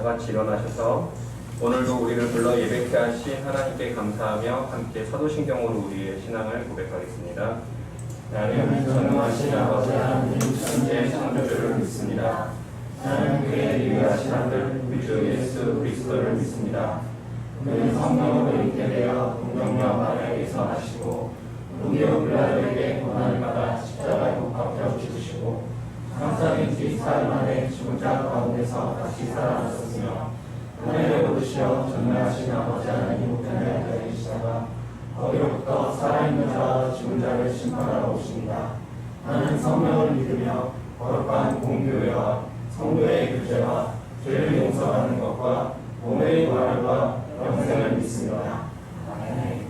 같이 일어나셔서 오늘도 우리를 불러 예배케 하신 하나님께 감사하며 함께 사도신경으로 우리의 신앙을 고백하겠습니다. 나는 전능하신 아버지 하나님 천지의 창조주를 믿습니다. 나는 그의 유일하신 아들 우리 주 예수 그리스도를 믿습니다. 그는 성령으로 있게 되어 동정녀 마리아에게서 나시고 본디오 빌라도에게 고난을 받아 십자가에 못 박혀 죽으시고 장사된 뒤 사흘 만에 죽은 자 가운데서 다시 살아나셨으며 하늘에 오르시어 전능하신 아버지 하나님 우편에 앉아 계시다가 거기로부터 살아있는 자와 죽은 자를 심판하러 오십니다. 나는 성령을 믿으며 거룩한 공교회와 성도의 교제와 죄를 용서하는 것과 몸의 부활과 영생을 믿습니다. 아멘.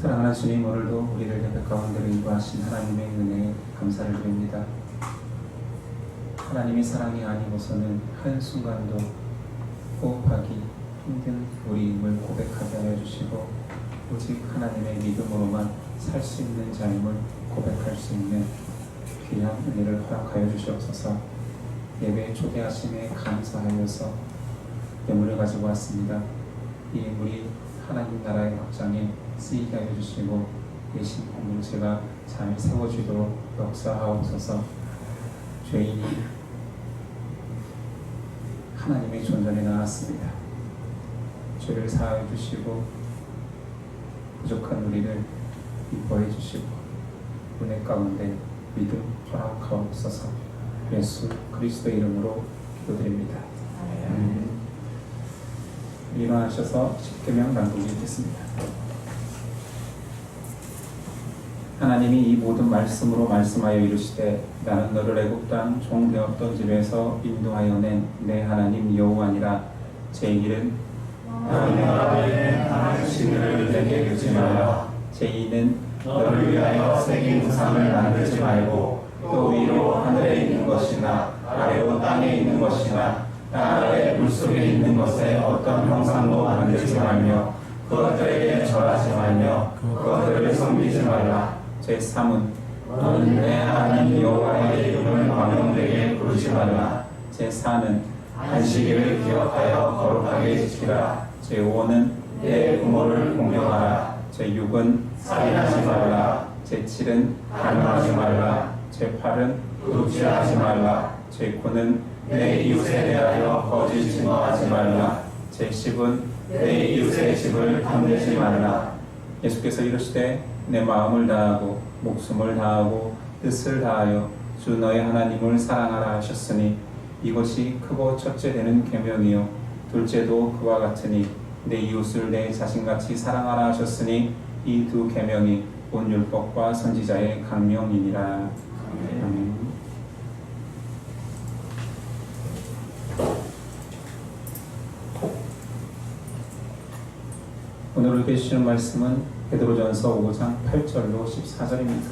사랑하는 주님, 오늘도 우리를 예배 가운데로 인도하신 하나님의 은혜에 감사를 드립니다. 하나님이 사랑이 아니고서는 한순간도 호흡하기 힘든 우리임을 고백하게 하여 주시고, 오직 하나님의 믿음으로만 살 수 있는 자임을 고백할 수 있는 귀한 은혜를 허락하여 주시옵소서. 예배에 초대하심에 감사하여서 예물을 가지고 왔습니다. 이 예물이 하나님 나라의 확장에 쓰이게 하여 주시고, 예신 공동체가 잘 세워지도록 역사하옵소서. 죄인이 하나님의 존전에 나왔습니다. 죄를 사하여 주시고 부족한 우리를 기뻐해 주시고 은혜 가운데 믿음 허락하옵소서. 예수 그리스도의 이름으로 기도드립니다. 일어나셔서 십계명 낭독이 있겠습니다. 하나님이 이 모든 말씀으로 말씀하여 이르시되, 나는 너를 애굽 땅 종되었던 집에서 인도하여 낸 내 하나님 여호와니라. 제1은 너의 하나님 신을 내게 두지 말라. 제2는 너를 위하여 새긴 우상을 만들지 말고, 또 위로 하늘에 있는 것이나 아래로 땅에 있는 것이나 땅 아래 물속에 있는 것에 어떤 형상도 만들지 말며, 그것들에게 절하지 말며 그것들을 섬기지 말라. 제3은 너는 내 하나님 여호와의 이름을 망령되게 부르지 말라. 제4는 안식일을 기억하여 거룩하게 지키라. 제5는 내 부모를 공경하라. 제6은 살인하지 말라. 제7은 간음하지 말라. 제8은 도둑질하지 말라. 제9는 내 이웃에 대하여 거짓 증언하지 말라. 제10은 내 이웃의 집을 탐내지 말라. 예수께서 이르시되, 내 마음을 다하고 목숨을 다하고 뜻을 다하여 주 너의 하나님을 사랑하라 하셨으니, 이것이 크고 첫째 되는 계명이요 둘째도 그와 같으니, 내 이웃을 내 자신같이 사랑하라 하셨으니, 이 두 계명이 온 율법과 선지자의 강명이니라. 아멘. 오늘 읽게 주시는 말씀은 베드로전서 5장 8절로 14절입니다.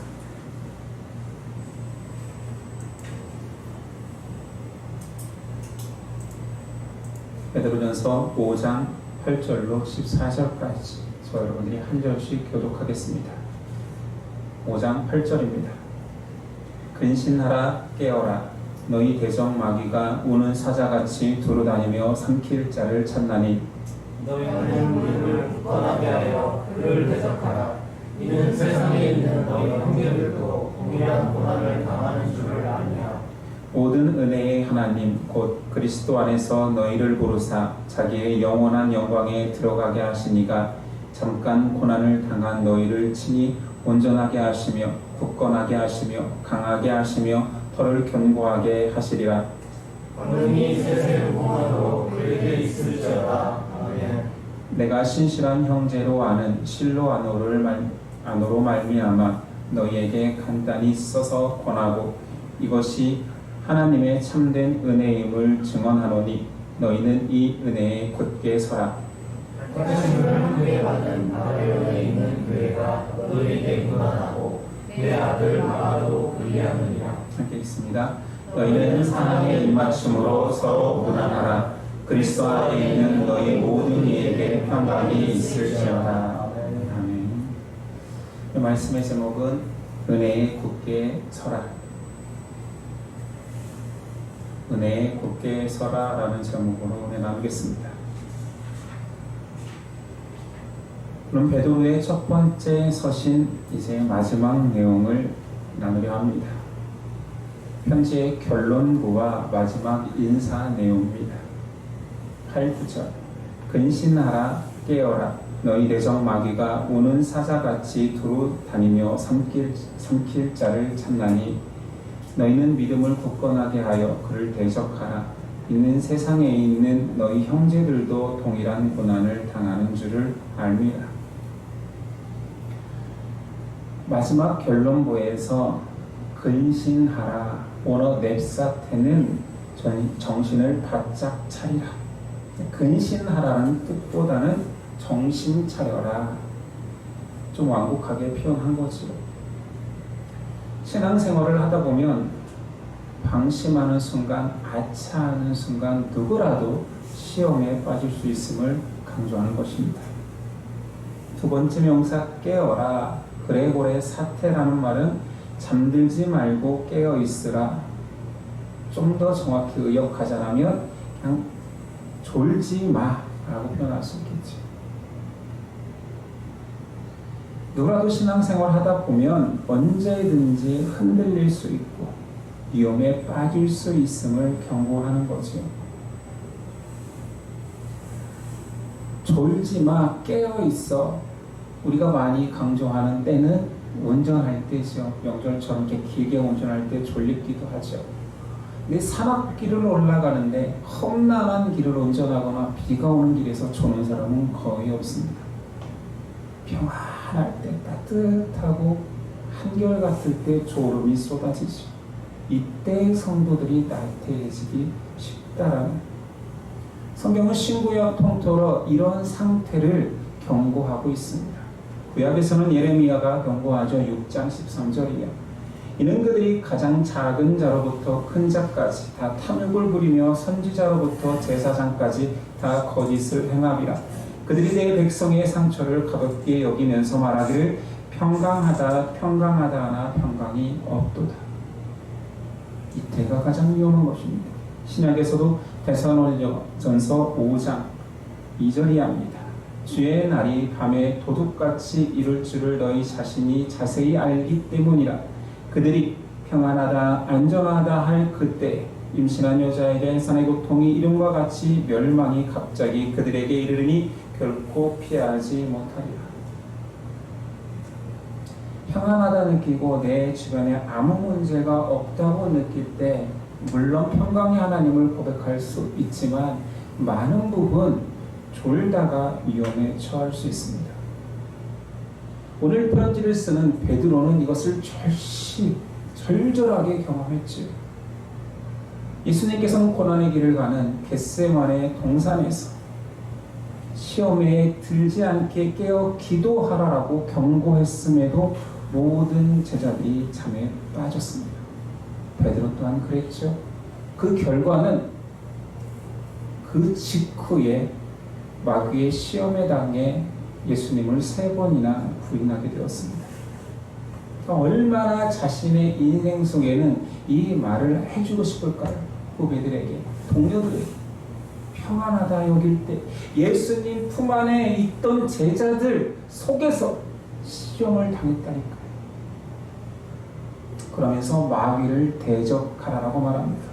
베드로전서 5장 8절로 14절까지 저 여러분들이 한 절씩 교독하겠습니다. 5장 8절입니다. 근신하라, 깨어라. 너희 대적 마귀가 우는 사자같이 두루다니며 삼킬 자를 찾나니, 너희는 우리를 굳건하게 하여 그를 대적하라. 이는 세상에 있는 너희 형제들도 동일한 고난을 당하는 줄을 아느냐. 모든 은혜의 하나님 곧 그리스도 안에서 너희를 부르사 자기의 영원한 영광에 들어가게 하시니가, 잠깐 고난을 당한 너희를 친히 온전하게 하시며 굳건하게 하시며 강하게 하시며 털을 견고하게 하시리라. 권능이 세세 무한으로 그에게 있을지어다. 아멘. 내가 신실한 형제로 아는 실로 안으로 말미암아 너희에게 간단히 써서 권하고, 이것이 하나님의 참된 은혜임을 증언하노니, 너희는 이 은혜에 굳게 서라. 택하심을 크게 받은 아벨에 있는 교회가 너희에게 교만하고 내 아들 마가도 그리하느니라. 함께 읽습니다. 너희는 사랑의 입맞춤으로 서로 무난하라. 그리스도 안에 있는 너희 모든 이에게 평강이 있을지어다. 아멘. 이 말씀의 제목은 은혜에 굳게 서라. 은혜에 굳게 서라 라는 제목으로 은혜 나누겠습니다. 그럼 베드로의 첫 번째 서신, 이제 마지막 내용을 나누려 합니다. 편지의 결론부와 마지막 인사 내용입니다. 8, 9절. 근신하라, 깨어라. 너희 대적 마귀가 우는 사자같이 두루 다니며 삼킬 자를 찾나니, 너희는 믿음을 굳건하게 하여 그를 대적하라. 이는 세상에 있는 너희 형제들도 동일한 고난을 당하는 줄을 알미라. 마지막 결론부에서 근신하라, 오너 넵사테는 정신을 바짝 차리라. 근신하라는 뜻보다는 정신 차려라. 좀 완곡하게 표현한 거지요. 신앙생활을 하다 보면 방심하는 순간, 아차하는 순간 누구라도 시험에 빠질 수 있음을 강조하는 것입니다. 두 번째 명사 깨어라, 그레고레 사태라는 말은 잠들지 말고 깨어 있으라. 좀 더 정확히 의역하자면 그냥 졸지 마라고 표현할 수 있겠죠. 누구라도 신앙생활 하다 보면 언제든지 흔들릴 수 있고 위험에 빠질 수 있음을 경고하는 거지요. 졸지 마, 깨어 있어. 우리가 많이 강조하는 때는 운전할 때죠. 명절처럼 이렇게 길게 운전할 때 졸립기도 하죠. 근데 산악길을 올라가는데 험난한 길을 운전하거나 비가 오는 길에서 조는 사람은 거의 없습니다. 평안할 때, 따뜻하고 한결같을 때 졸음이 쏟아지죠. 이때 성도들이 나태해지기 쉽다라는, 성경은 신구약 통틀어 이런 상태를 경고하고 있습니다. 구약에서는 예레미야가 경고하죠. 6장 13절이요. 이는 그들이 가장 작은 자로부터 큰 자까지 다 탐욕을 부리며 선지자로부터 제사장까지 다 거짓을 행함이라. 그들이 내 백성의 상처를 가볍게 여기면서 말하기를 평강하다 평강하다 하나 평강이 없도다. 이때가 가장 위험한 것입니다. 신약에서도 데살로니가전서 5장 2절이 합니다. 주의 날이 밤에 도둑같이 이룰 줄을 너희 자신이 자세히 알기 때문이라. 그들이 평안하다 안전하다 할 그때 임신한 여자에게 산의 고통이 이름과 같이 멸망이 갑자기 그들에게 이르르니 결코 피하지 못하리라. 평안하다 느끼고 내 주변에 아무 문제가 없다고 느낄 때 물론 평강의 하나님을 고백할 수 있지만 많은 부분 졸다가 위험에 처할 수 있습니다. 오늘 편지를 쓰는 베드로는 이것을 절절하게 경험했지요. 예수님께서는 고난의 길을 가는 겟세마네 동산에서 시험에 들지 않게 깨어 기도하라라고 경고했음에도 모든 제자들이 잠에 빠졌습니다. 베드로 또한 그랬죠. 그 결과는 그 직후에 마귀의 시험에 당해 예수님을 3번이나 부인하게 되었습니다. 얼마나 자신의 인생 속에는 이 말을 해주고 싶을까요? 후배들에게, 동료들에게. 평안하다 여길 때 예수님 품 안에 있던 제자들 속에서 시험을 당했다니까요. 그러면서 마귀를 대적하라고 말합니다.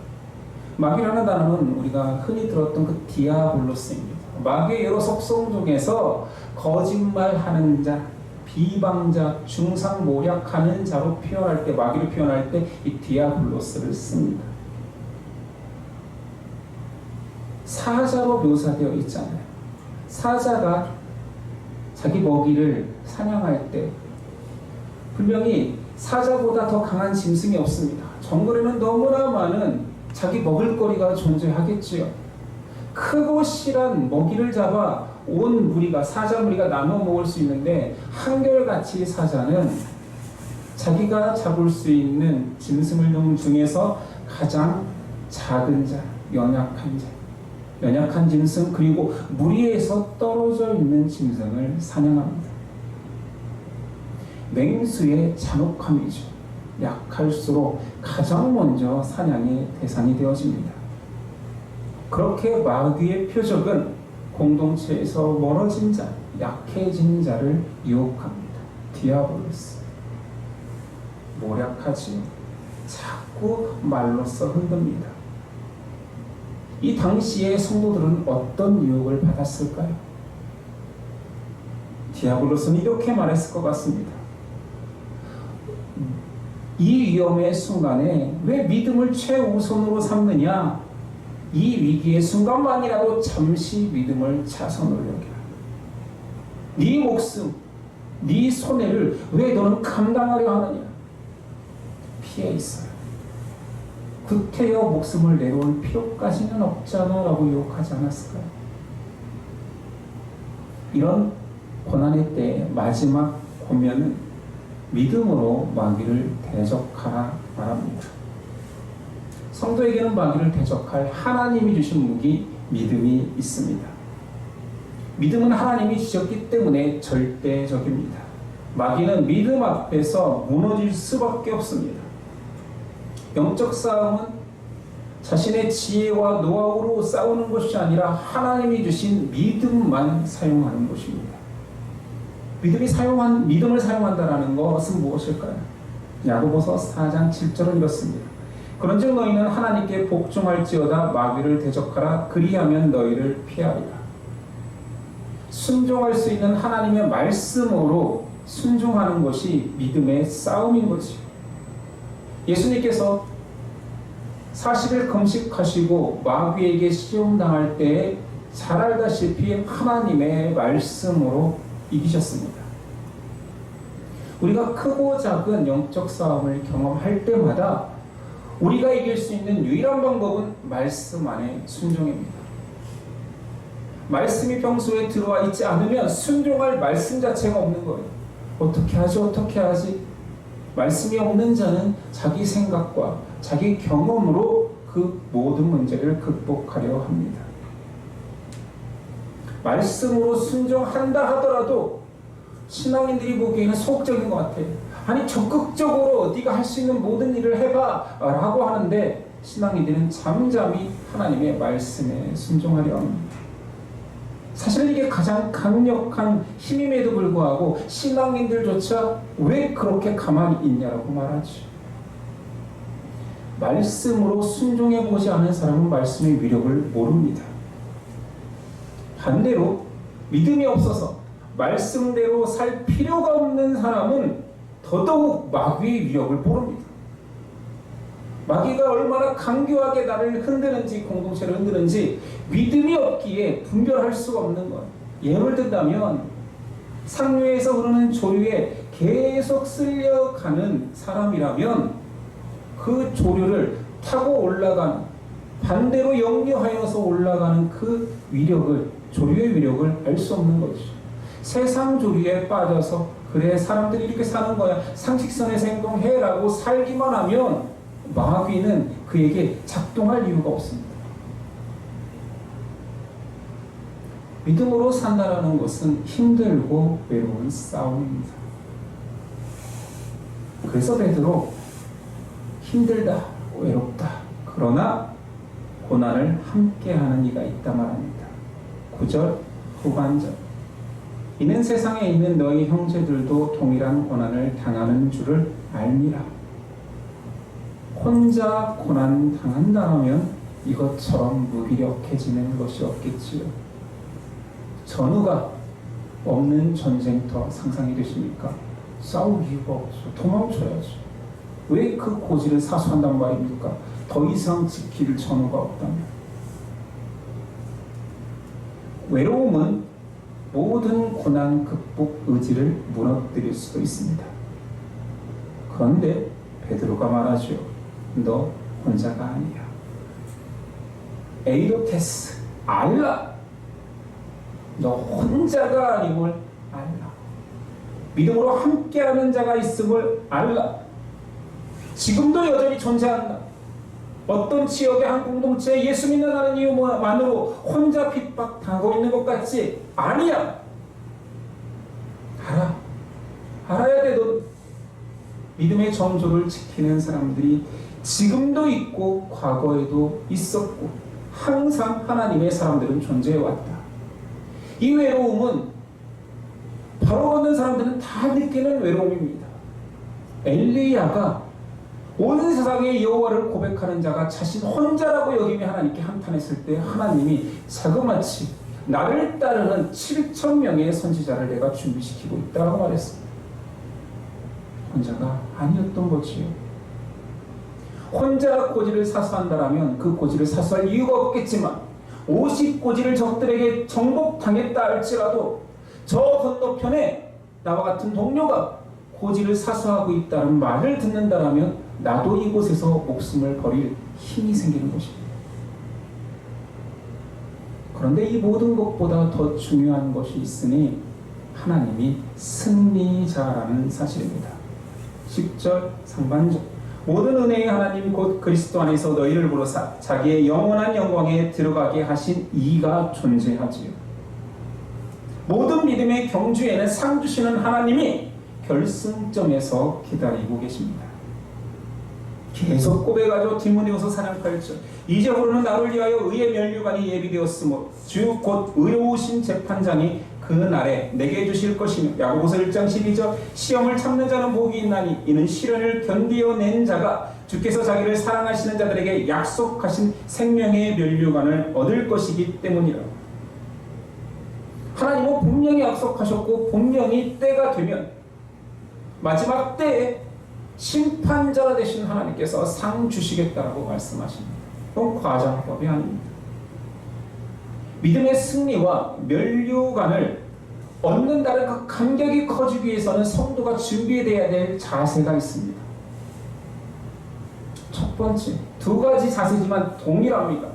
마귀라는 단어는 우리가 흔히 들었던 그 디아블로스입니다. 마귀의 여러 속성 중에서 거짓말하는 자, 비방자, 중상모략하는 자로 표현할 때, 마귀를 표현할 때 이 디아블로스를 씁니다. 사자로 묘사되어 있잖아요. 사자가 자기 먹이를 사냥할 때 분명히 사자보다 더 강한 짐승이 없습니다. 정글에는 너무나 많은 자기 먹을거리가 존재하겠지요. 크고 실한 먹이를 잡아 온 무리가, 사자 무리가 나눠 먹을 수 있는데 한결같이 사자는 자기가 잡을 수 있는 짐승을 중에서 가장 작은 자, 연약한 짐승, 그리고 무리에서 떨어져 있는 짐승을 사냥합니다. 맹수의 잔혹함이죠. 약할수록 가장 먼저 사냥의 대상이 되어집니다. 그렇게 마귀의 표적은 공동체에서 멀어진 자, 약해진 자를 유혹합니다. 디아블로스. 모략하지요. 자꾸 말로써 흔듭니다. 이 당시의 성도들은 어떤 유혹을 받았을까요? 디아블로스는 이렇게 말했을 것 같습니다. 이 위험의 순간에 왜 믿음을 최우선으로 삼느냐? 이 위기의 순간만이라도 잠시 믿음을 차선으로 여겨라. 네 목숨, 네 손해를 왜 너는 감당하려 하느냐? 피해 있어요. 구태여 목숨을 내놓을 필요까지는 없잖아 라고 유혹하지 않았을까요? 이런 고난의 때의 마지막 보면은 믿음으로 마귀를 대적하라 말합니다. 성도에게는 마귀를 대적할 하나님이 주신 무기 믿음이 있습니다. 믿음은 하나님이 주셨기 때문에 절대적입니다. 마귀는 믿음 앞에서 무너질 수밖에 없습니다. 영적 싸움은 자신의 지혜와 노하우로 싸우는 것이 아니라 하나님이 주신 믿음만 사용하는 것입니다. 믿음을 사용한다는 것은 무엇일까요? 야고보서 4장 7절은 이렇습니다. 그런즉 너희는 하나님께 복종할지어다 마귀를 대적하라 그리하면 너희를 피하리라. 순종할 수 있는 하나님의 말씀으로 순종하는 것이 믿음의 싸움인 거지요. 예수님께서 40일 금식하시고 마귀에게 시험당할 때에 잘 알다시피 하나님의 말씀으로 이기셨습니다. 우리가 크고 작은 영적 싸움을 경험할 때마다 우리가 이길 수 있는 유일한 방법은 말씀 안에 순종입니다. 말씀이 평소에 들어와 있지 않으면 순종할 말씀 자체가 없는 거예요. 어떻게 하지? 말씀이 없는 자는 자기 생각과 자기 경험으로 그 모든 문제를 극복하려 합니다. 말씀으로 순종한다 하더라도 신앙인들이 보기에는 소극적인 것 같아요. 아니 적극적으로 네가 할 수 있는 모든 일을 해봐 라고 하는데 신앙인들은 잠잠히 하나님의 말씀에 순종하려 합니다. 사실 이게 가장 강력한 힘임에도 불구하고 신앙인들조차 왜 그렇게 가만히 있냐라고 말하죠. 말씀으로 순종해보지 않은 사람은 말씀의 위력을 모릅니다. 반대로 믿음이 없어서 말씀대로 살 필요가 없는 사람은 더더욱 마귀의 위력을 모릅니다. 마귀가 얼마나 강교하게 나를 흔드는지, 공동체를 흔드는지 믿음이 없기에 분별할 수가 없는 거예요. 예를 든다면 상류에서 흐르는 조류에 계속 쓸려가는 사람이라면 그 조류를 타고 올라가는, 반대로 역류하여서 올라가는 그 위력을, 조류의 위력을 알 수 없는 거죠. 세상 조류에 빠져서 그래 사람들이 이렇게 사는 거야, 상식선에서 행동해라고 살기만 하면 마귀는 그에게 작동할 이유가 없습니다. 믿음으로 산다라는 것은 힘들고 외로운 싸움입니다. 그래서 베드로 힘들다, 외롭다, 그러나 고난을 함께하는 이가 있다 말합니다. 9절 후반절. 이는 세상에 있는 너희 형제들도 동일한 고난을 당하는 줄을 알미라. 혼자 고난 당한다면 이것처럼 무기력해지는 것이 없겠지요. 전우가 없는 전쟁터 상상이 되십니까? 싸울 이유가 없어. 도망쳐야죠. 왜 그 고지를 사수한단 말입니까? 더 이상 지킬 전우가 없다면. 외로움은 모든 고난 극복 의지를 무너뜨릴 수도 있습니다. 그런데 베드로가 말하죠. 너 혼자가 아니야. 에이도테스, 알라. 너 혼자가 아님을 알라. 믿음으로 함께하는 자가 있음을 알라. 지금도 여전히 존재한다. 어떤 지역의 한 공동체에 예수 믿는다는 이유만으로 혼자 핍박당하고 있는 것 같지? 아니야. 알아야 돼. 너 믿음의 정조를 지키는 사람들이 지금도 있고 과거에도 있었고 항상 하나님의 사람들은 존재해왔다. 이 외로움은 바로 걷는 사람들은 다 느끼는 외로움입니다. 엘리야가 온 세상의 여호와를 고백하는 자가 자신 혼자라고 여기며 하나님께 한탄했을 때 하나님이 자그마치 나를 따르는 7,000명의 선지자를 내가 준비시키고 있다고 말했습니다. 혼자가 아니었던 거지요. 혼자 고지를 사수한다라면 그 고지를 사수할 이유가 없겠지만 50고지를 적들에게 정복당했다 할지라도 저 건너편에 나와 같은 동료가 고지를 사수하고 있다는 말을 듣는다라면 나도 이곳에서 목숨을 버릴 힘이 생기는 것입니다. 그런데 이 모든 것보다 더 중요한 것이 있으니 하나님이 승리자라는 사실입니다. 10절 상반절 모든 은혜의 하나님 곧 그리스도 안에서 너희를 부르사 자기의 영원한 영광에 들어가게 하신 이가 존재하지요. 모든 믿음의 경주에는 상 주시는 하나님이 결승점에서 기다리고 계십니다. 계속 고백하죠. 디모데후서 4장 8절 이제부로는 나를 위하여 의의 면류관이 예비되었으므로 주 곧 의로우신 재판장이 그 날에 내게 주실 것이며 야고보서 1장 12절 시험을 참는 자는 복이 있나니 이는 시련을 견디어낸 자가 주께서 자기를 사랑하시는 자들에게 약속하신 생명의 면류관을 얻을 것이기 때문이라. 하나님은 분명히 약속하셨고 분명히 때가 되면 마지막 때에 심판자 되신 하나님께서 상 주시겠다라고 말씀하십니다. 그건 과장법이 아닙니다. 믿음의 승리와 면류관을 얻는다는 그 감격이 커지기 위해서는 성도가 준비되어야 될 자세가 있습니다. 첫 번째, 두 가지 자세지만 동일합니다.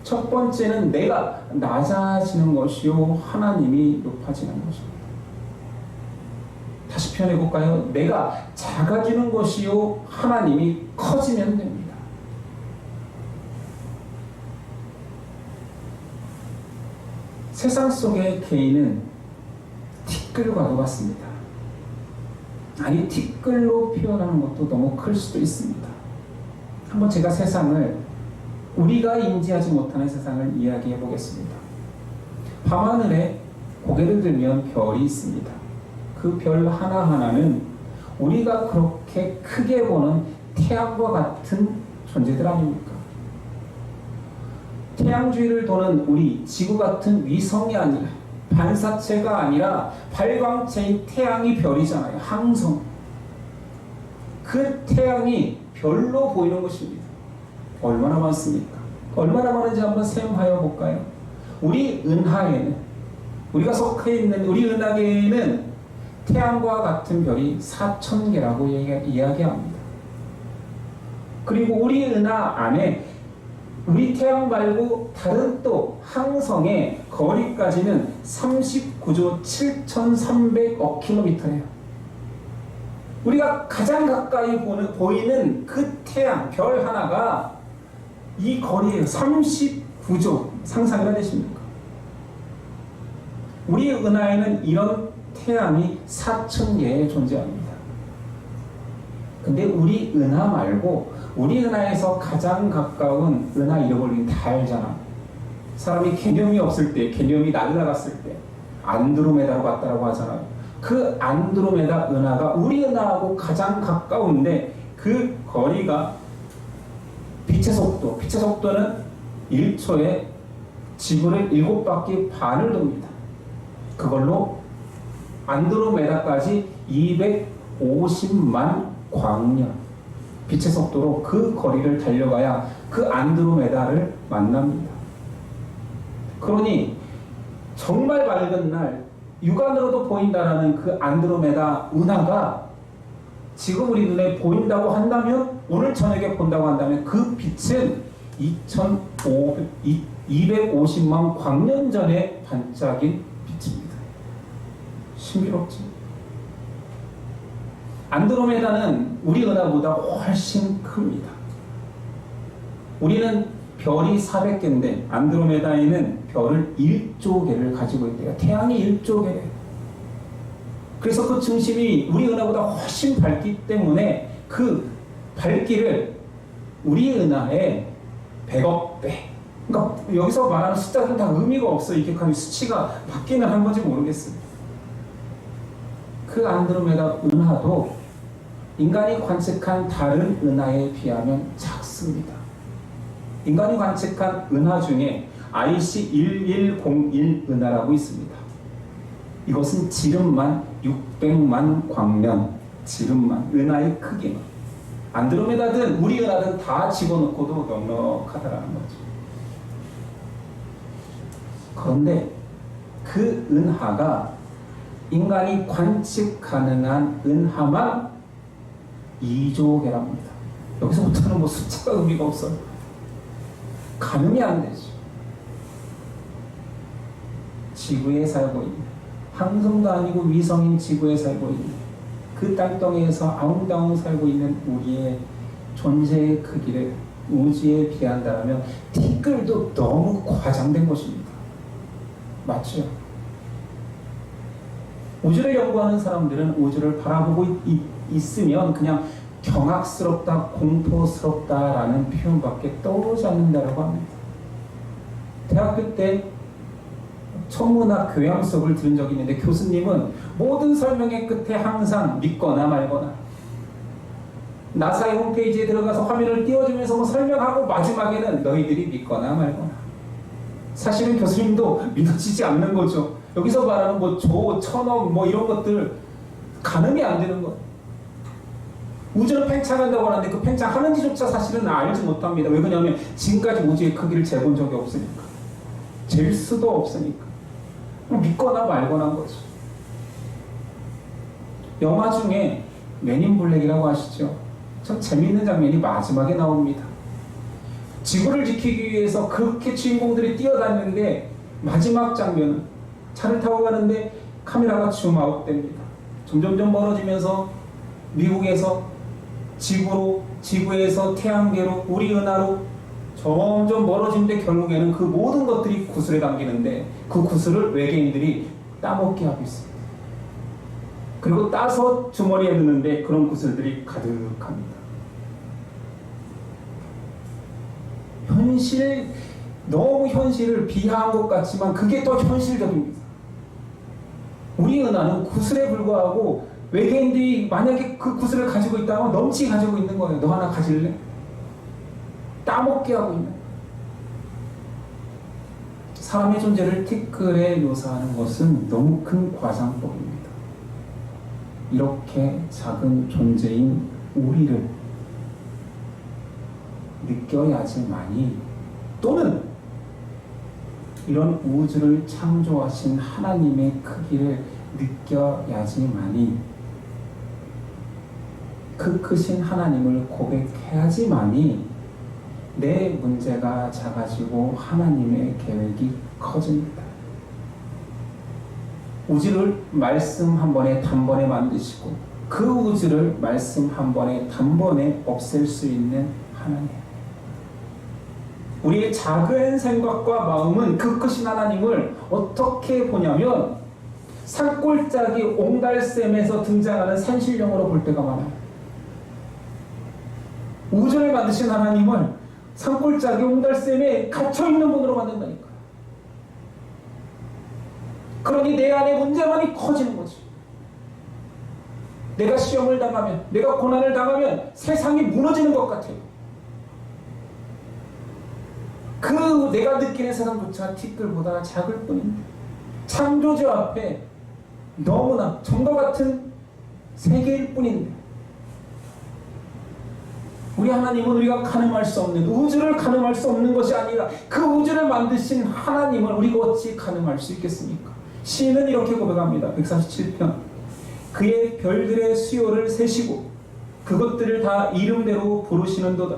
첫 번째는 내가 낮아지는 것이요 하나님이 높아지는 것입니다. 다시 표현해 볼까요? 내가 작아지는 것이요 하나님이 커지면 됩니다. 세상 속의 개인은 티끌과도 같습니다. 아니 티끌로 표현하는 것도 너무 클 수도 있습니다. 한번 제가 세상을 우리가 인지하지 못하는 세상을 이야기해 보겠습니다. 밤하늘에 고개를 들면 별이 있습니다. 그 별 하나하나는 우리가 그렇게 크게 보는 태양과 같은 존재들 아닙니까? 태양 주위를 도는 우리 지구 같은 위성이 아니라 반사체가 아니라 발광체인 태양이 별이잖아요. 항성. 그 태양이 별로 보이는 것입니다. 얼마나 많습니까? 얼마나 많은지 한번 셈하여 볼까요? 우리 은하에는 우리가 속해 있는 우리 은하계에는 태양과 같은 별이 4,000개라고 이야기합니다. 그리고 우리 은하 안에 우리 태양 말고 다른 또 항성의 거리까지는 39조 7,300억 킬로미터예요. 우리가 가장 가까이 보이는 그 태양, 별 하나가 이 거리예요. 39조. 상상이 되십니까? 우리 은하에는 이런 태양이 4,000개에 존재합니다. 근데 우리 은하 말고 우리 은하에서 가장 가까운 은하 잃어버린 다 알잖아. 사람이 개념이 없을 때, 개념이 날아갔을 때 안드로메다로 갔다라고 하잖아요. 그 안드로메다 은하가 우리 은하하고 가장 가까운데 그 거리가 빛의 속도는 1초에 지구를 7바퀴 반을 돕니다. 그걸로 안드로메다까지 250만 광년 빛의 속도로 그 거리를 달려가야 그 안드로메다를 만납니다. 그러니 정말 밝은 날 육안으로도 보인다라는 그 안드로메다 은하가 지금 우리 눈에 보인다고 한다면, 오늘 저녁에 본다고 한다면 그 빛은 250만 광년 전에 반짝인 빛입니다. 신비롭지? 안드로메다는 우리 은하보다 훨씬 큽니다. 우리는 별이 400개인데 안드로메다에는 별을 1조 개를 가지고 있대요. 태양이 1조 개래요. 그래서 그 중심이 우리 은하보다 훨씬 밝기 때문에 그 밝기를 우리 은하의 100억 배. 그러니까 여기서 말하는 숫자들은 다 의미가 없어요. 이렇게 수치가 바뀌는 한 건지 모르겠어요. 그 안드로메다 은하도 인간이 관측한 다른 은하에 비하면 작습니다. 인간이 관측한 은하 중에 IC1101 은하라고 있습니다. 이것은 지름만 600만 광년, 지름만, 은하의 크기만. 안드로메다든 우리 은하든 다 집어넣고도 넉넉하다라는 거죠. 그런데 그 은하가 인간이 관측 가능한 은하만 2조 개랍니다. 여기서부터는 숫자가 의미가 없어요. 가늠이 안 되죠. 지구에 살고 있는 항성도 아니고 위성인 지구에 살고 있는 그 땅덩이에서 아웅다웅 살고 있는 우리의 존재의 크기를 우주에 비한다면 티끌도 너무 과장된 것입니다. 맞죠? 우주를 연구하는 사람들은 우주를 바라보고 있으면 그냥 경악스럽다, 공포스럽다라는 표현밖에 떠오르지 않는다고 합니다. 대학교 때 천문학 교양 수업을 들은 적이 있는데 교수님은 모든 설명의 끝에 항상 믿거나 말거나 나사의 홈페이지에 들어가서 화면을 띄워주면서 뭐 설명하고 마지막에는 너희들이 믿거나 말거나. 사실은 교수님도 믿어지지 않는 거죠. 여기서 말하는 뭐 조, 천억 뭐 이런 것들 가늠이 안 되는 거. 우주는 팽창한다고 하는데 그 팽창하는지조차 사실은 알지 못합니다. 왜 그러냐면 지금까지 우주의 크기를 재본 적이 없으니까. 잴 수도 없으니까. 믿거나 말거나 한 거죠. 영화 중에 맨인 블랙이라고 아시죠? 참 재미있는 장면이 마지막에 나옵니다. 지구를 지키기 위해서 그렇게 주인공들이 뛰어다니는데 마지막 장면은 차를 타고 가는데 카메라가 줌아웃 됩니다. 점점점 멀어지면서 미국에서 지구로, 지구에서 태양계로, 우리 은하로 점점 멀어지는데 결국에는 그 모든 것들이 구슬에 담기는데 그 구슬을 외계인들이 따먹게 하고 있습니다. 그리고 따서 주머니에 넣는데 그런 구슬들이 가득합니다. 너무 현실을 비하한 것 같지만 그게 더 현실적입니다. 우리 은하는 구슬에 불과하고 외계인들이 만약에 그 구슬을 가지고 있다면 넘치 가지고 있는 거예요. 너 하나 가질래? 따먹게 하고 있는 거예요. 사람의 존재를 티끌에 묘사하는 것은 너무 큰 과장법입니다. 이렇게 작은 존재인 우리를 느껴야지만이, 또는 이런 우주를 창조하신 하나님의 크기를 느껴야지만이, 그 크신 하나님을 고백해야지만이 내 문제가 작아지고 하나님의 계획이 커집니다. 우주를 말씀 한 번에 단번에 만드시고 그 우주를 말씀 한 번에 단번에 없앨 수 있는 하나님. 우리의 작은 생각과 마음은 그 크신 하나님을 어떻게 보냐면 산골짜기 옹달샘에서 등장하는 산신령으로 볼 때가 많아요. 우주를 만드신 하나님을 산골짜기 옹달샘에 갇혀있는 분으로 만든다니까요. 그러니 내 안에 문제만이 커지는 거지. 내가 시험을 당하면, 내가 고난을 당하면 세상이 무너지는 것 같아요. 그 내가 느끼는 세상조차 티끌보다 작을 뿐인데 창조주 앞에 너무나 정과 같은 세계일 뿐인데, 우리 하나님은 우리가 가늠할 수 없는, 우주를 가늠할 수 없는 것이 아니라 그 우주를 만드신 하나님을 우리가 어찌 가늠할 수 있겠습니까? 시인은 이렇게 고백합니다. 147편. 그의 별들의 수요를 세시고 그것들을 다 이름대로 부르시는도다.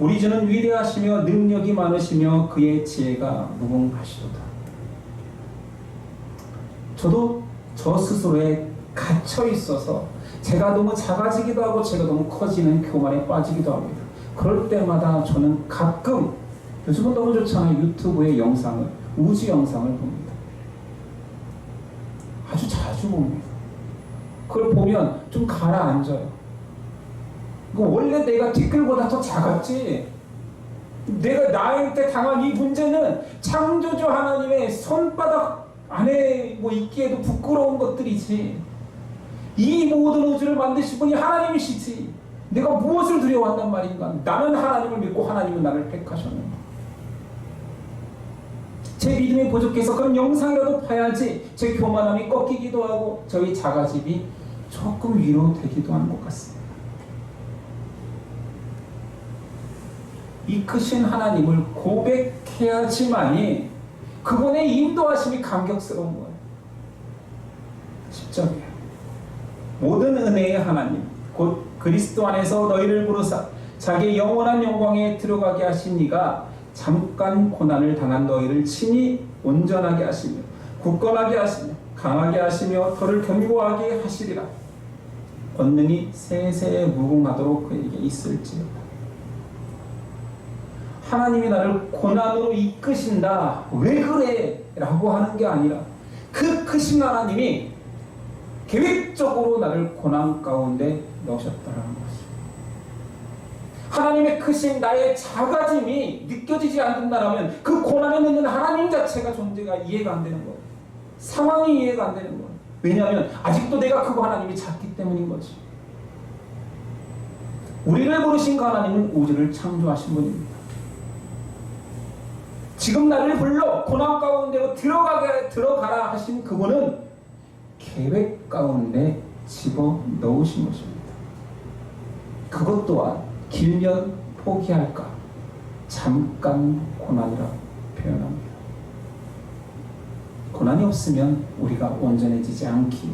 우리 주는 위대하시며 능력이 많으시며 그의 지혜가 무궁하시도다. 저도 저 스스로에 갇혀 있어서 제가 너무 작아지기도 하고 제가 너무 커지는 교만에 빠지기도 합니다. 그럴 때마다 저는 가끔, 요즘은 너무 좋잖아요. 유튜브의 영상을, 우주 영상을 봅니다. 아주 자주 봅니다. 그걸 보면 좀 가라앉아요. 원래 내가 티끌보다 더 작았지, 내가 나한테 당한 이 문제는 창조주 하나님의 손바닥 안에 뭐 있기에도 부끄러운 것들이지, 이 모든 우주를 만드신 분이 하나님이시지 내가 무엇을 두려워한단 말인가. 나는 하나님을 믿고 하나님은 나를 택하셨는가. 제 믿음이 부족해서 그런 영상이라도 봐야지 제 교만함이 꺾이기도 하고 저희 자가집이 조금 위로되기도 하는 것 같습니다. 이 크신 하나님을 고백해야지만이 그분의 인도하심이 감격스러운 거예요. 10절이에요. 모든 은혜의 하나님 곧 그리스도 안에서 너희를 부르사 자기의 영원한 영광에 들어가게 하신 이가 잠깐 고난을 당한 너희를 친히 온전하게 하시며 굳건하게 하시며 강하게 하시며 터를 견고하게 하시리라. 권능이 세세에 무궁하도록 그에게 있을지어다. 하나님이 나를 고난으로 이끄신다. 왜 그래? 라고 하는 게 아니라 그 크신 하나님이 계획적으로 나를 고난 가운데 넣으셨다는 것입니다. 하나님의 크신 나의 작아짐이 느껴지지 않는다면 그 고난에 있는 하나님 자체가 존재가 이해가 안 되는 거예요. 상황이 이해가 안 되는 거예요. 왜냐하면 아직도 내가 크고 하나님이 작기 때문인 거지. 우리를 부르신 그 하나님은 우주를 창조하신 분입니다. 지금 나를 불러 고난 가운데로 들어가라 하신 그분은 계획 가운데 집어넣으신 것입니다. 그것 또한 길면 포기할까 잠깐 고난이라 표현합니다. 고난이 없으면 우리가 온전해지지 않기에,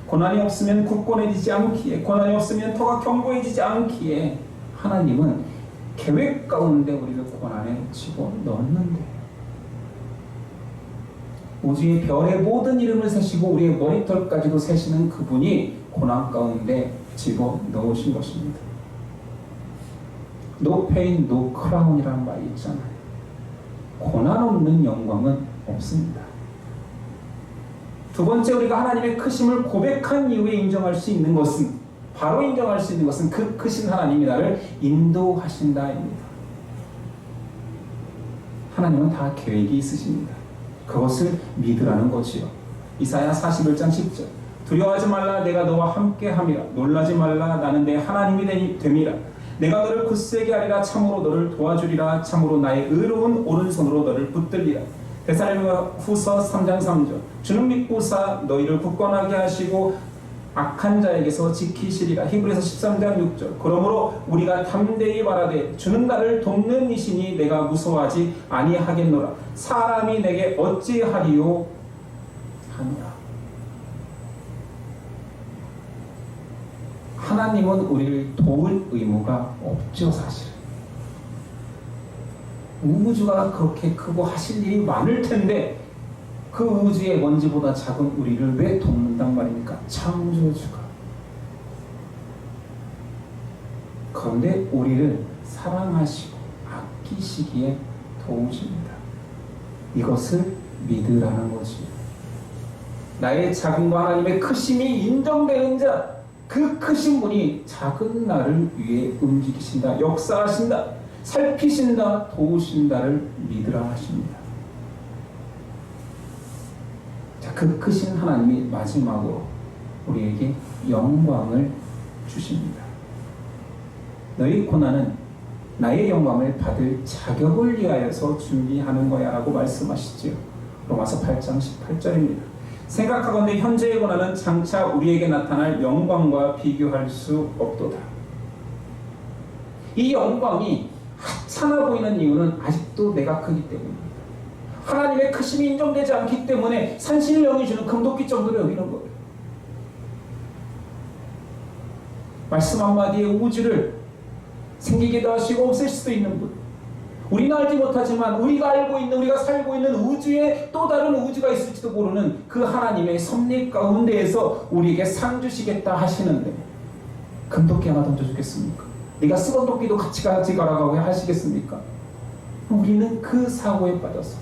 고난이 없으면 굳건해지지 않기에, 고난이 없으면 터가 견고해지지 않기에 하나님은 계획 가운데 우리를 고난에 집어넣었는데, 우주의 별의 모든 이름을 세시고 우리의 머리털까지도 세시는 그분이 고난 가운데 집어넣으신 것입니다. No pain, no crown이라는 말이 있잖아요. 고난 없는 영광은 없습니다. 두 번째, 우리가 하나님의 크심을 고백한 이후에 인정할 수 있는 것은, 바로 인정할 수 있는 것은 그 크신 하나님이 나를 인도하신다입니다. 하나님은 다 계획이 있으십니다. 그것을 믿으라는 거지요. 이사야 41장 10절. 두려워하지 말라, 내가 너와 함께 함이라. 놀라지 말라, 나는 내 하나님이 됨이라. 내가 너를 굳세게 하리라. 참으로 너를 도와주리라. 참으로 나의 의로운 오른손으로 너를 붙들리라. 데살로니가후서 3장 3절. 주는 믿고사 너희를 굳건하게 하시고 악한 자에게서 지키시리라. 히브리서 13장 6절. 그러므로 우리가 담대히 말하되 주는 나를 돕는 이시니 내가 무서워하지 아니하겠노라. 사람이 내게 어찌하리요 하노라. 하나님은 우리를 도울 의무가 없죠. 사실 우주가 그렇게 크고 하실 일이 많을 텐데 그 우주의 먼지보다 작은 우리를 왜 돕는단 말입니까? 창조주가. 그런데 우리를 사랑하시고 아끼시기에 도우십니다. 이것을 믿으라는 것이에요. 나의 작음과 하나님의 크심이 인정되는 자, 그 크신 분이 작은 나를 위해 움직이신다, 역사하신다, 살피신다, 도우신다를 믿으라 하십니다. 자, 그 크신 하나님이 마지막으로 우리에게 영광을 주십니다. 너희 고난은 나의 영광을 받을 자격을 위하여서 준비하는 거야 라고 말씀하시죠. 로마서 8장 18절입니다. 생각하건대 현재의 고난은 장차 우리에게 나타날 영광과 비교할 수 없도다. 이 영광이 하찮아 보이는 이유는 아직도 내가 크기 때문입니다. 하나님의 크심이 인정되지 않기 때문에 산신령이 주는 금도끼 정도로 여기는 거예요. 말씀 한마디에 우주를 생기게도 하시고 없앨 수도 있는 분, 우리는 알지 못하지만 우리가 알고 있는, 우리가 살고 있는 우주에 또 다른 우주가 있을지도 모르는 그 하나님의 섭리 가운데에서 우리에게 상 주시겠다 하시는데 금도끼 하나 던져주겠습니까? 네가 쓰던 도끼도 같이 가라고 하시겠습니까? 우리는 그 사고에 빠져서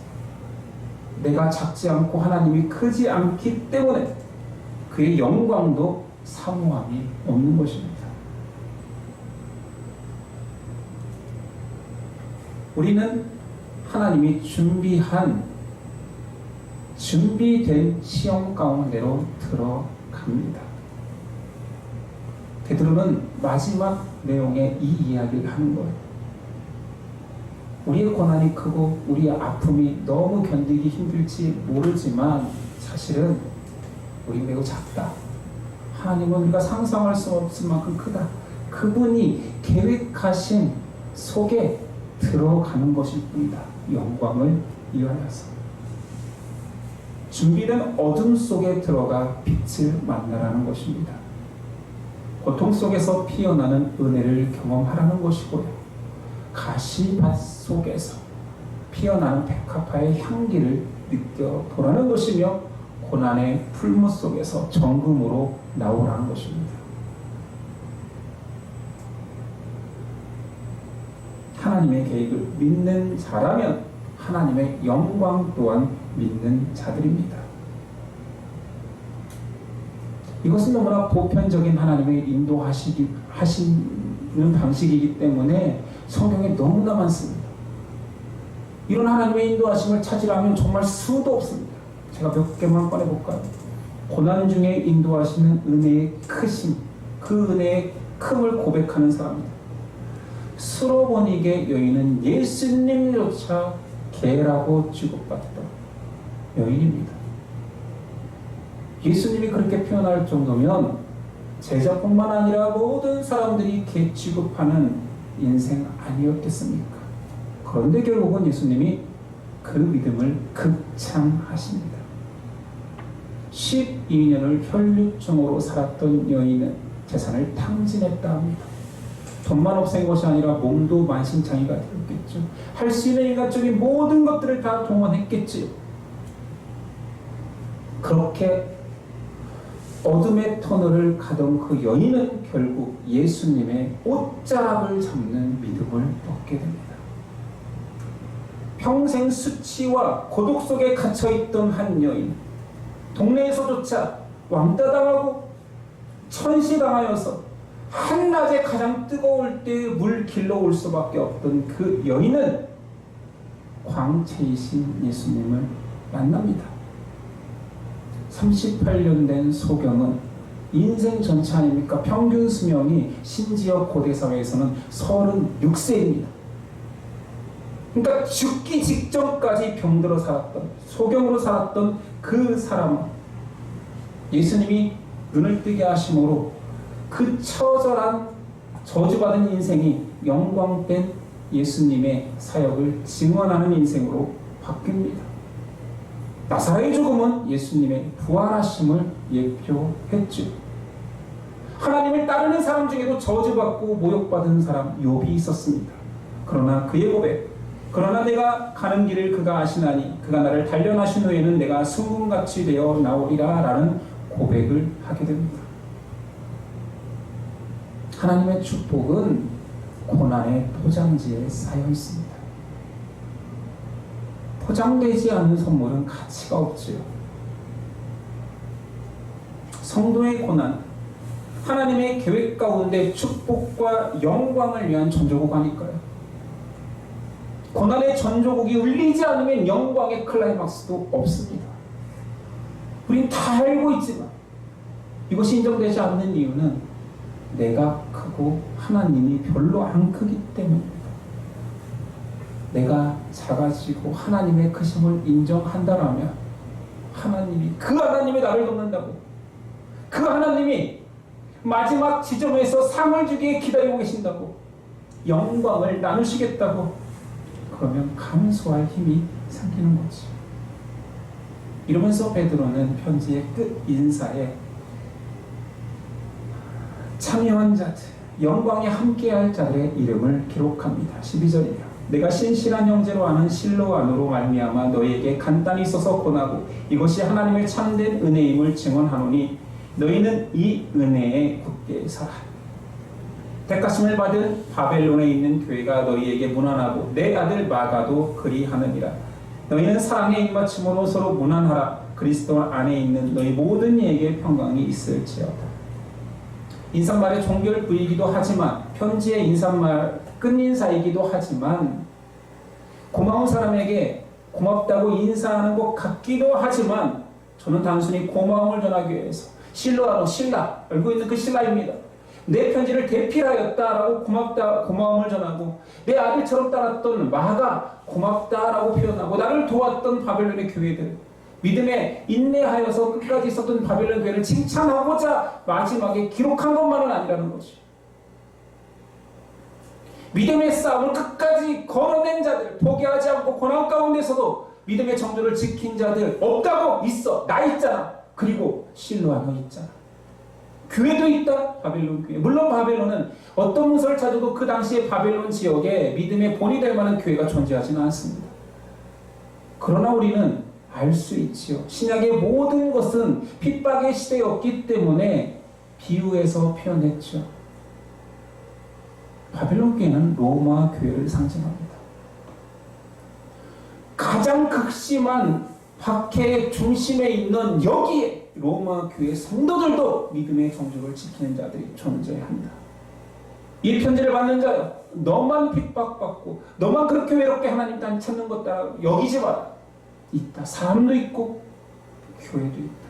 내가 작지 않고 하나님이 크지 않기 때문에 그의 영광도 사모함이 없는 것입니다. 우리는 하나님이 준비된 시험 가운데로 들어갑니다. 베드로는 마지막 내용의 이 이야기를 하는 거예요. 우리의 고난이 크고 우리의 아픔이 너무 견디기 힘들지 모르지만 사실은 우리 매우 작다. 하나님은 우리가 상상할 수 없을 만큼 크다. 그분이 계획하신 속에 들어가는 것일 뿐이다. 영광을 위하여서. 준비된 어둠 속에 들어가 빛을 만나라는 것입니다. 고통 속에서 피어나는 은혜를 경험하라는 것이고요. 가시밭 속에서 피어나는 백합화의 향기를 느껴보라는 것이며 고난의 풀무 속에서 정금으로 나오라는 것입니다. 하나님의 계획을 믿는 자라면 하나님의 영광 또한 믿는 자들입니다. 이것은 너무나 보편적인 하나님의 인도하시는 방식이기 때문에 성경에 너무나 많습니다. 이런 하나님의 인도하심을 찾으려면 정말 수도 없습니다. 제가 몇 개만 꺼내볼까요? 고난 중에 인도하시는 은혜의 크심, 그 은혜의 큼을 고백하는 사람입니다. 수로보니게 여인은 예수님조차 개라고 취급받던 여인입니다. 예수님이 그렇게 표현할 정도면 제자뿐만 아니라 모든 사람들이 개 취급하는 인생 아니었겠습니까? 그런데 결국은 예수님이 그 믿음을 극찬하십니다. 12년을 혈류증으로 살았던 여인은 재산을 탕진했다 합니다. 돈만 없앤 것이 아니라 몸도 만신창이가 되었겠죠. 할 수 있는 인간적인 모든 것들을 다 동원했겠지요. 그렇게 어둠의 터널을 가던 그 여인은 결국 예수님의 옷자락을 잡는 믿음을 얻게 됩니다. 평생 수치와 고독 속에 갇혀있던 한 여인, 동네에서조차 왕따당하고 천시당하여서 한낮에 가장 뜨거울 때 물 길러 올 수밖에 없던 그 여인은 광채이신 예수님을 만납니다. 38년 된 소경은 인생 전체 아닙니까? 평균 수명이 심지어 고대 사회에서는 36세입니다. 그러니까 죽기 직전까지 병들어 살았던, 소경으로 살았던 그 사람은 예수님이 눈을 뜨게 하심으로 그 처절한 저주받은 인생이 영광된 예수님의 사역을 증언하는 인생으로 바뀝니다. 나사로의 죽음은 예수님의 부활하심을 예표했죠. 하나님을 따르는 사람 중에도 저주받고 모욕받은 사람 욥이 있었습니다. 그러나 그의 고백, 그러나 내가 가는 길을 그가 아시나니 그가 나를 단련하신 후에는 내가 순금같이 되어 나오리라 라는 고백을 하게 됩니다. 하나님의 축복은 고난의 포장지에 쌓여 있습니다. 포장되지 않은 선물은 가치가 없지요. 성도의 고난, 하나님의 계획 가운데 축복과 영광을 위한 전조국 아닐까요? 고난의 전조국이 울리지 않으면 영광의 클라이막스도 없습니다. 우린 다 알고 있지만 이것이 인정되지 않는 이유는 내가 크고 하나님이 별로 안 크기 때문입니다. 내가 작아지고 하나님의 크심을 인정한다라면 하나님이, 그 하나님이 나를 돕는다고, 그 하나님이 마지막 지점에서 상을 주기에 기다리고 계신다고, 영광을 나누시겠다고, 그러면 감수할 힘이 생기는 거지. 이러면서 베드로는 편지의 끝 인사에 참여한 자들, 영광에 함께할 자들의 이름을 기록합니다. 12절입니다. 내가 신실한 형제로 아는 실로 안으로 말미암아 너희에게 간단히 써서 권하고 이것이 하나님의 참된 은혜임을 증언하노니 너희는 이 은혜에 굳게 살아. 택하심을 받은 바벨론에 있는 교회가 너희에게 문안하고 내 아들 마가도 그리하느니라. 너희는 사랑의 입맞춤으로 서로 문안하라. 그리스도 안에 있는 너희 모든 이에게 평강이 있을지어다. 인사말의 종결 부이기도 하지만 편지의 인사말 끝인사이기도 하지만 고마운 사람에게 고맙다고 인사하는 것 같기도 하지만 저는 단순히 고마움을 전하기 위해서 실로하러 신라, 알고 있는 그 신라입니다. 내 편지를 대필하였다라고 고마움을 전하고 내 아들처럼 따랐던 마가 고맙다라고 표현하고 나를 도왔던 바벨론의 교회들, 믿음에 인내하여서 끝까지 있었던 바벨론 교회를 칭찬하고자 마지막에 기록한 것만은 아니라는 것이, 믿음의 싸움을 끝까지 걸어낸 자들, 포기하지 않고 고난 가운데서도 믿음의 정도를 지킨 자들 없다고? 있어. 나 있잖아. 그리고 실로아 너 있잖아. 교회도 있다. 바벨론 교회. 물론 바벨론은 어떤 문서를 찾아도 그 당시에 바벨론 지역에 믿음의 본이 될 만한 교회가 존재하지는 않습니다. 그러나 우리는 알 수 있지요. 신약의 모든 것은 핍박의 시대였기 때문에 비유해서 표현했죠. 바빌론 교회는 로마 교회를 상징합니다. 가장 극심한 박해의 중심에 있는 여기에 로마 교회 성도들도 믿음의 정주를 지키는 자들이 존재합니다. 이 편지를 받는 자여, 너만 핍박받고 너만 그렇게 외롭게 하나님 딴 찾는 것 따라 여기지 마라. 있다. 사람도 있고 교회도 있다.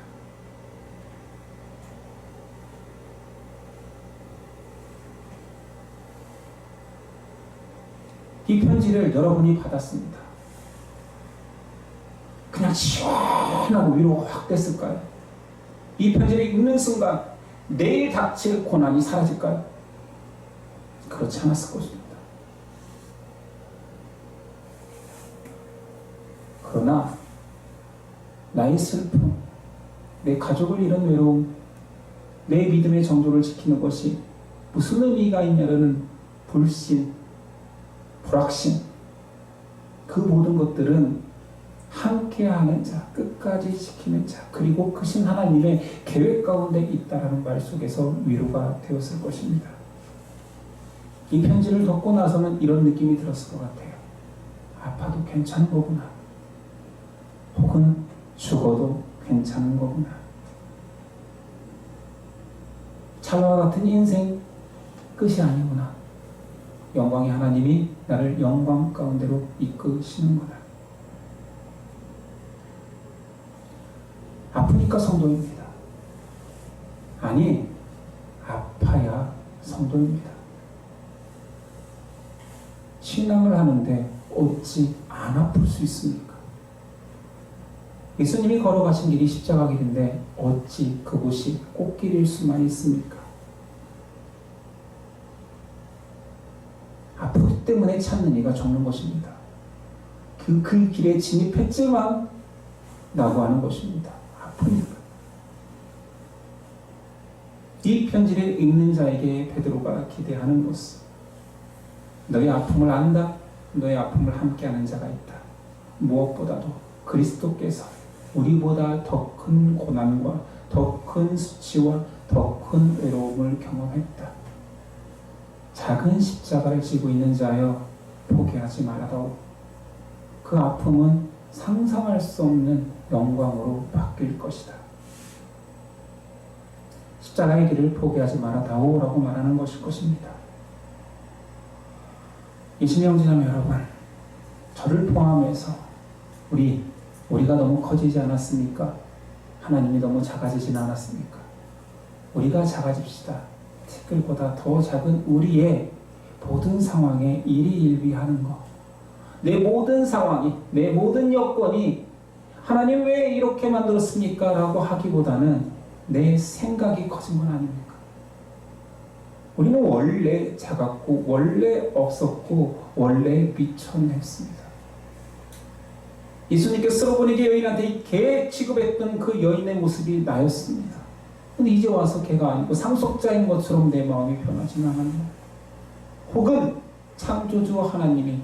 이 편지를 여러분이 받았습니다. 그냥 시원하고 위로가 확 됐을까요? 이 편지를 읽는 순간 내일 닥칠 고난이 사라질까요? 그렇지 않았을 것입니다. 그러나 나의 슬픔, 내 가족을 잃은 외로움, 내 믿음의 정조를 지키는 것이 무슨 의미가 있냐는 불신, 불확신, 그 모든 것들은 함께하는 자, 끝까지 지키는 자, 그리고 크신 하나님의 계획 가운데 있다라는 말 속에서 위로가 되었을 것입니다. 이 편지를 듣고 나서는 이런 느낌이 들었을 것 같아요. 아파도 괜찮은 거구나. 혹은 죽어도 괜찮은 거구나. 찰나와 같은 인생 끝이 아니구나. 영광의 하나님이 나를 영광 가운데로 이끄시는구나. 아프니까 성도입니다. 아니, 아파야 성도입니다. 신앙을 하는데 어찌 안 아플 수 있습니까? 예수님이 걸어가신 길이 십자가 길인데 어찌 그곳이 꽃길일 수만 있습니까? 아프기 때문에 찾는 이가 적는 것입니다. 그 길에 진입했지만 라고 하는 것입니다. 아프니까. 이 편지를 읽는 자에게 베드로가 기대하는 것은 너의 아픔을 안다. 너의 아픔을 함께하는 자가 있다. 무엇보다도 그리스도께서 우리보다 더 큰 고난과 더 큰 수치와 더 큰 외로움을 경험했다. 작은 십자가를 지고 있는 자여 포기하지 말아다오. 그 아픔은 상상할 수 없는 영광으로 바뀔 것이다. 십자가의 길을 포기하지 말아다오 라고 말하는 것일 것입니다. 예수님 형제자매 여러분, 저를 포함해서 우리가 너무 커지지 않았습니까? 하나님이 너무 작아지진 않았습니까? 우리가 작아집시다. 티끌보다 더 작은 우리의 모든 상황에 일희일비하는 것, 내 모든 상황이, 내 모든 여건이 하나님 왜 이렇게 만들었습니까? 라고 하기보다는 내 생각이 커진 건 아닙니까? 우리는 원래 작았고 원래 없었고 원래 미천했습니다. 예수님께서 스로보니게 여인한테 개 취급했던 그 여인의 모습이 나였습니다. 근데 이제 와서 개가 아니고 상속자인 것처럼 내 마음이 변하지는 않았나요? 혹은 창조주 하나님이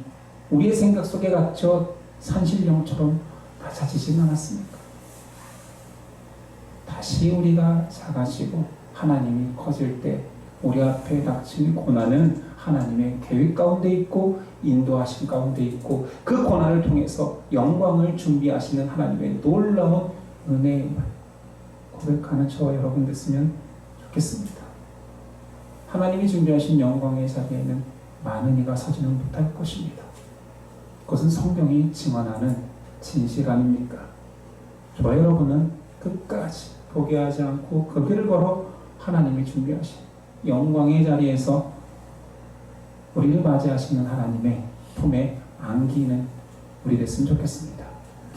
우리의 생각 속에 갇혀 산신령처럼 낮아지진 않았습니까? 다시 우리가 작아지고 하나님이 커질 때 우리 앞에 닥친 고난은 하나님의 계획 가운데 있고 인도하신 가운데 있고 그 고난을 통해서 영광을 준비하시는 하나님의 놀라운 은혜임을 고백하는 저와 여러분 됐으면 좋겠습니다. 하나님이 준비하신 영광의 자리에는 많은 이가 서지는 못할 것입니다. 그것은 성경이 증언하는 진실 아닙니까? 저와 여러분은 끝까지 포기하지 않고 그 길을 걸어 하나님이 준비하신 영광의 자리에서 우리를 맞이하시는 하나님의 품에 안기는 우리 됐으면 좋겠습니다.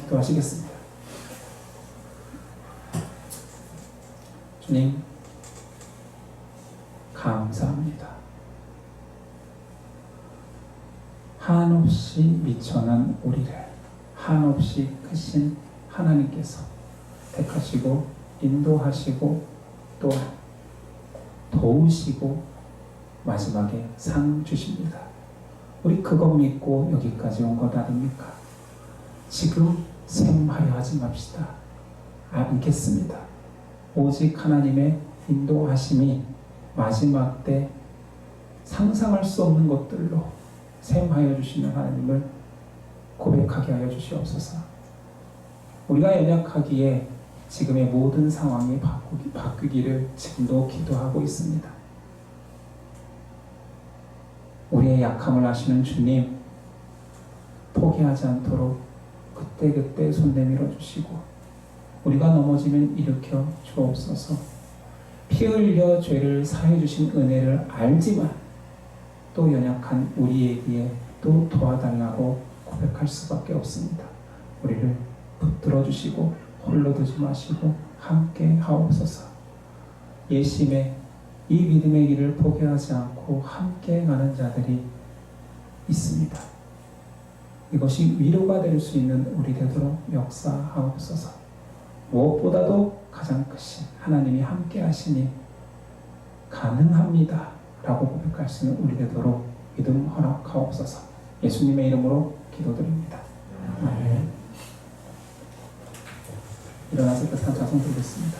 기도하시겠습니다. 주님, 감사합니다. 한없이 미천한 우리를 한없이 크신 하나님께서 택하시고 인도하시고 또 도우시고 마지막에 상 주십니다. 우리 그것 믿고 여기까지 온 것 아닙니까? 지금 셈하여 하지 맙시다. 않겠습니다. 오직 하나님의 인도하심이 마지막 때 상상할 수 없는 것들로 셈하여 주시는 하나님을 고백하게 하여 주시옵소서. 우리가 연약하기에 지금의 모든 상황이 바뀌기를 지금도 기도하고 있습니다. 우리의 약함을 아시는 주님, 포기하지 않도록 그때그때 손 내밀어 주시고 우리가 넘어지면 일으켜 주옵소서. 피 흘려 죄를 사해 주신 은혜를 알지만 또 연약한 우리에게 또 도와달라고 고백할 수밖에 없습니다. 우리를 붙들어 주시고 홀로 두지 마시고 함께 하옵소서. 예심의 이 믿음의 길을 포기하지 않고 함께 가는 자들이 있습니다. 이것이 위로가 될 수 있는 우리 되도록 역사하옵소서. 무엇보다도 가장 크신 하나님이 함께 하시니 가능합니다 라고 고백할 수 있는 우리 되도록 믿음 허락하옵소서. 예수님의 이름으로 기도드립니다. 아멘. 일어나서 끝한 자성 드리겠습니다.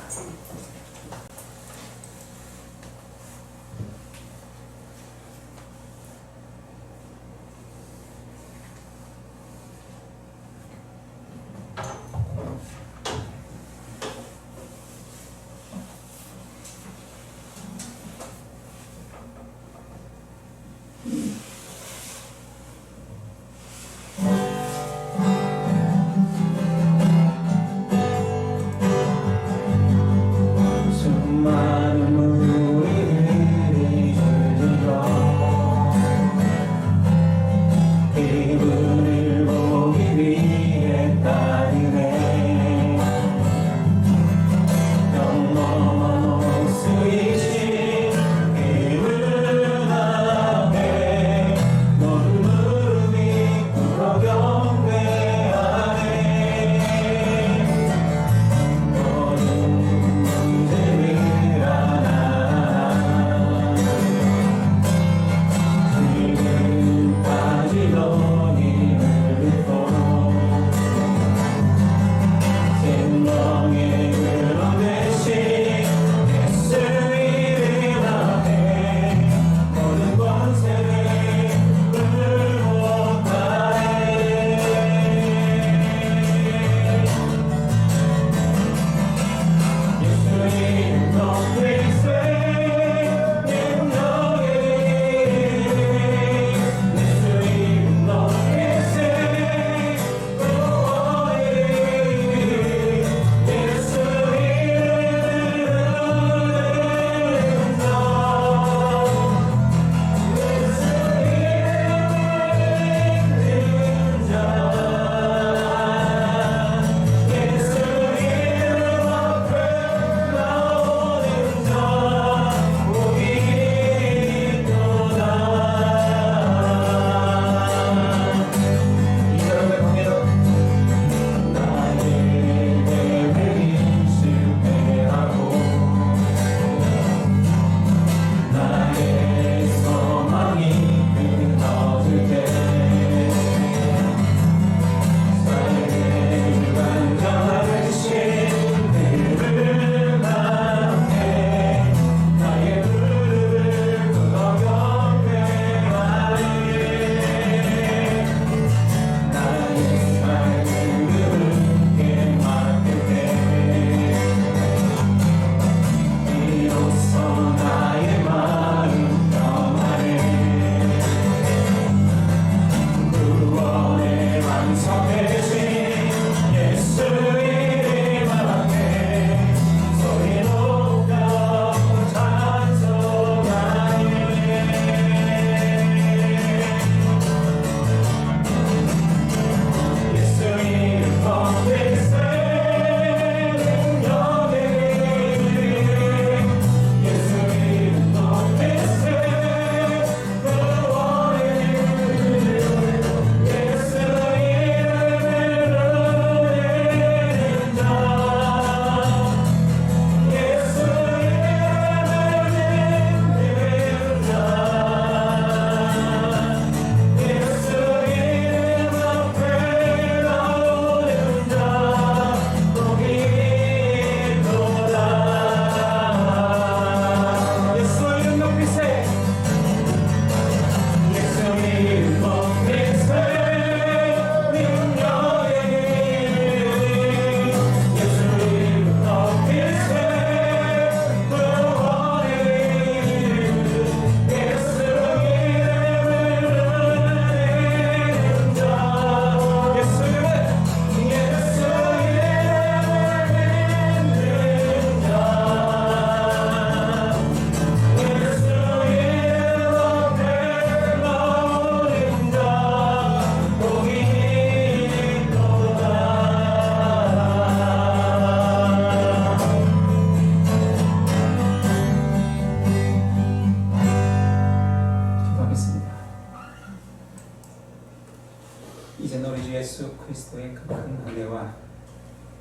이제 우리 주 예수 그리스도의 그 큰 은혜와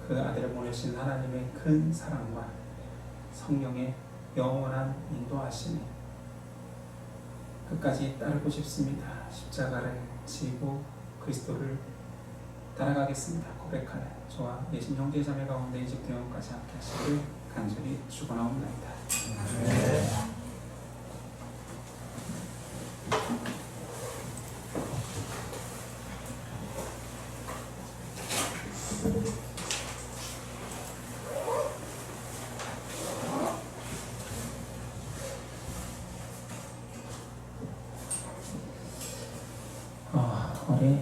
그 아들을 보내신 하나님의 큰 사랑과 성령의 영원한 인도하심이 끝까지 따르고 싶습니다. 십자가를 지고 그리스도를 따라가겠습니다. 고백하는 저와 예신 형제 자매 가운데 이집트 영까지 함께 하시기를 간절히 축원하옵나이다. 우리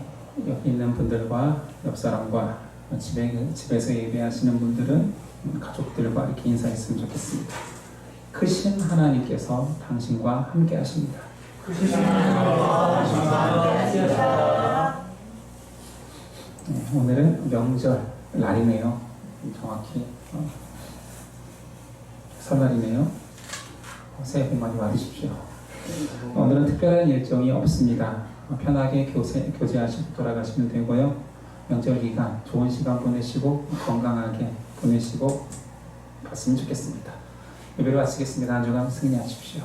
여기 있는 분들과 옆 사람과 집에서 예배하시는 분들은 가족들과 이렇게 인사했으면 좋겠습니다. 크신 하나님께서 당신과 함께 하십니다. 네, 오늘은 명절 날이네요. 정확히 설날이네요. 새해 복 많이 받으십시오. 오늘은 특별한 일정이 없습니다. 편하게 교제하시고 돌아가시면 되고요. 명절 기간 좋은 시간 보내시고 건강하게 보내시고 갔으면 좋겠습니다. 예배를 마치겠습니다. 한 주간 승리하십시오.